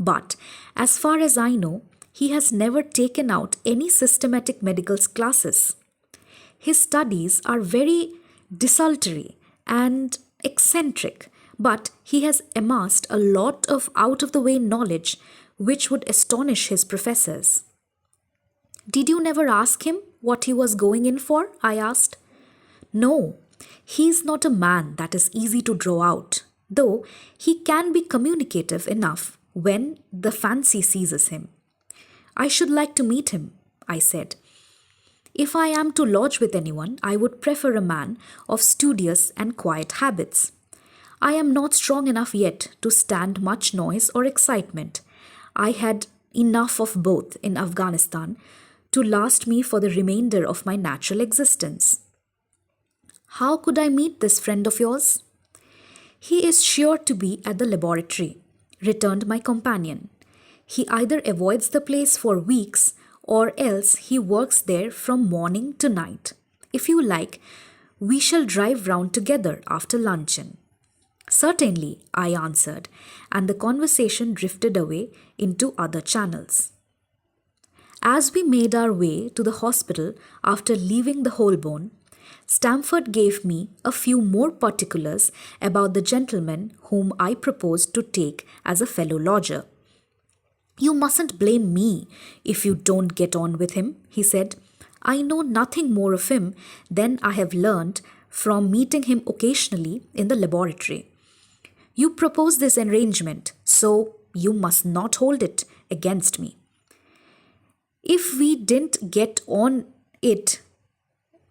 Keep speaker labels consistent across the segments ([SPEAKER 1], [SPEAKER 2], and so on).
[SPEAKER 1] But as far as I know, he has never taken out any systematic medical classes. His studies are very desultory and eccentric, but he has amassed a lot of out of the way knowledge which would astonish his professors. Did you never ask him what he was going in for? I asked. No, he is not a man that is easy to draw out, though he can be communicative enough when the fancy seizes him. I should like to meet him, I said. If I am to lodge with anyone, I would prefer a man of studious and quiet habits. I am not strong enough yet to stand much noise or excitement. I had enough of both in Afghanistan to last me for the remainder of my natural existence. How could I meet this friend of yours? He is sure to be at the laboratory, returned my companion. He either avoids the place for weeks or else he works there from morning to night. If you like, we shall drive round together after luncheon. Certainly, I answered, and the conversation drifted away into other channels. As we made our way to the hospital after leaving the Holborn, Stamford gave me a few more particulars about the gentleman whom I proposed to take as a fellow lodger. You mustn't blame me if you don't get on with him, he said. I know nothing more of him than I have learned from meeting him occasionally in the laboratory. You propose this arrangement, so you must not hold it against me. If we didn't get on, it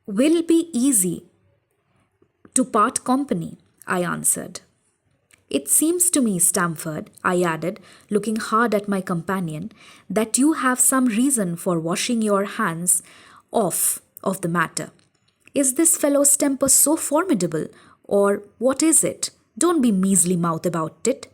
[SPEAKER 1] will be easy to part company, I answered. It seems to me, Stamford, I added, looking hard at my companion, that you have some reason for washing your hands off of the matter. Is this fellow's temper so formidable, or what is it? Don't be measly-mouthed about it.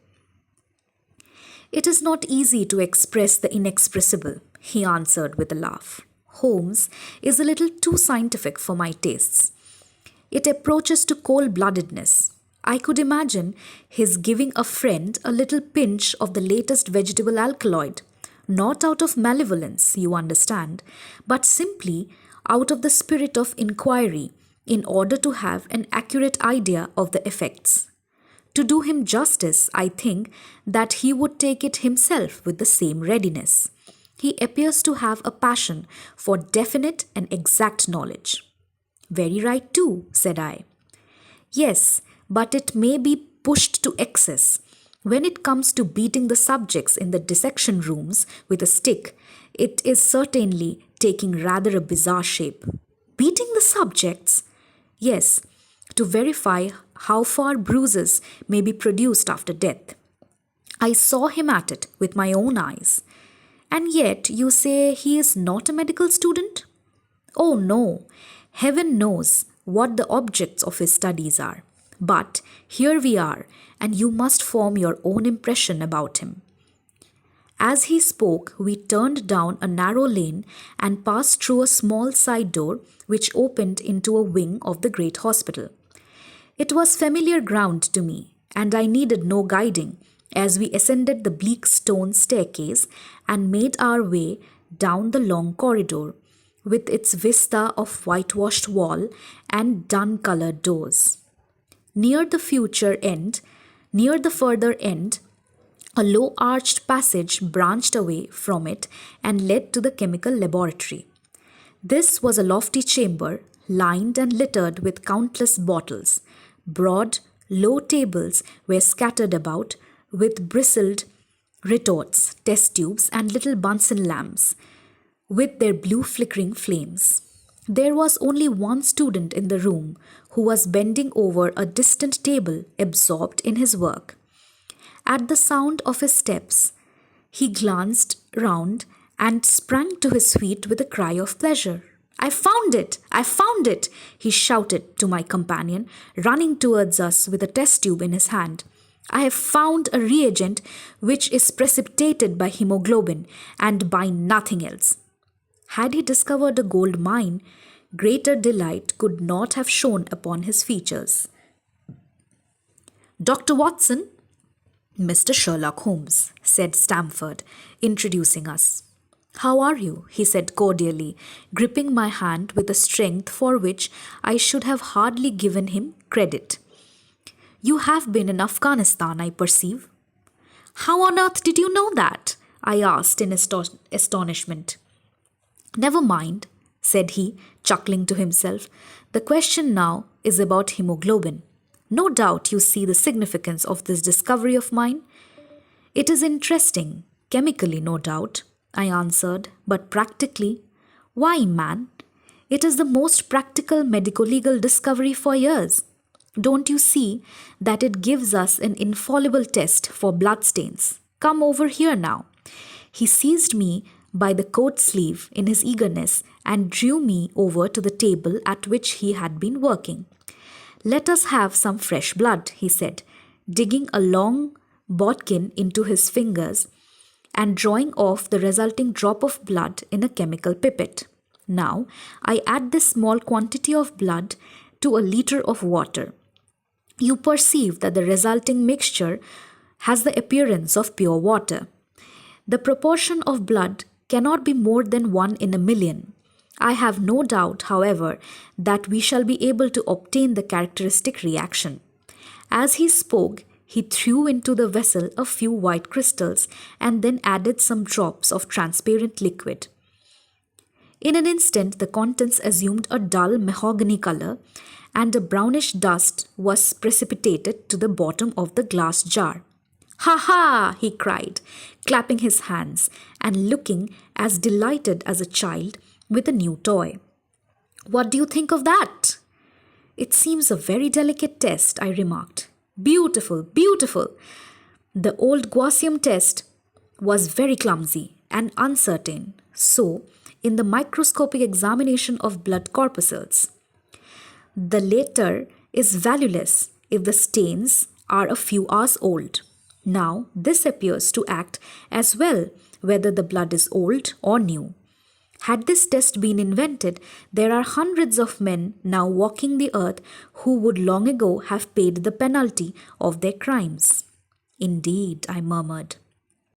[SPEAKER 1] It is not easy to express the inexpressible, he answered with a laugh. Holmes is a little too scientific for my tastes. It approaches to cold-bloodedness. I could imagine his giving a friend a little pinch of the latest vegetable alkaloid, not out of malevolence, you understand, but simply out of the spirit of inquiry in order to have an accurate idea of the effects. To do him justice, I think that he would take it himself with the same readiness. He appears to have a passion for definite and exact knowledge. Very right too, said I. Yes, but it may be pushed to excess. When it comes to beating the subjects in the dissection rooms with a stick, it is certainly taking rather a bizarre shape. Beating the subjects? Yes, to verify how far bruises may be produced after death. I saw him at it with my own eyes. And yet you say he is not a medical student? Oh no, heaven knows what the objects of his studies are. But here we are, and you must form your own impression about him. As he spoke, we turned down a narrow lane and passed through a small side door which opened into a wing of the great hospital. It was familiar ground to me, and I needed no guiding as we ascended the bleak stone staircase and made our way down the long corridor with its vista of whitewashed wall and dun-coloured doors. Near the further end, a low-arched passage branched away from it and led to the chemical laboratory. This was a lofty chamber, lined and littered with countless bottles. Broad, low tables were scattered about with bristled retorts, test tubes, and little Bunsen lamps, with their blue flickering flames. There was only one student in the room who was bending over a distant table, absorbed in his work. At the sound of his steps, he glanced round and sprang to his feet with a cry of pleasure. I found it! I found it! He shouted to my companion, running towards us with a test tube in his hand. I have found a reagent which is precipitated by hemoglobin and by nothing else. Had he discovered a gold mine, greater delight could not have shone upon his features. Dr. Watson, Mr. Sherlock Holmes, said Stamford, introducing us. How are you? He said cordially, gripping my hand with a strength for which I should have hardly given him credit. You have been in Afghanistan, I perceive. How on earth did you know that? I asked in astonishment. Never mind, said he, chuckling to himself. The question now is about hemoglobin. No doubt you see the significance of this discovery of mine. It is interesting, chemically, no doubt, I answered, but practically, why, man? It is the most practical medico-legal discovery for years. Don't you see that it gives us an infallible test for bloodstains? Come over here now. He seized me by the coat sleeve in his eagerness and drew me over to the table at which he had been working. Let us have some fresh blood, he said, digging a long bodkin into his fingers and drawing off the resulting drop of blood in a chemical pipette. Now, I add this small quantity of blood to a liter of water. You perceive that the resulting mixture has the appearance of pure water. The proportion of blood cannot be more than 1 in a million. I have no doubt, however, that we shall be able to obtain the characteristic reaction. As he spoke, he threw into the vessel a few white crystals and then added some drops of transparent liquid. In an instant, the contents assumed a dull mahogany color, and a brownish dust was precipitated to the bottom of the glass jar. Ha ha! He cried, clapping his hands and looking as delighted as a child with a new toy. What do you think of that? It seems a very delicate test, I remarked. Beautiful, beautiful. The old Gaussian test was very clumsy and uncertain, so in the microscopic examination of blood corpuscles, the latter is valueless if the stains are a few hours old. Now, this appears to act as well whether the blood is old or new. Had this test been invented, there are hundreds of men now walking the earth who would long ago have paid the penalty of their crimes. Indeed, I murmured.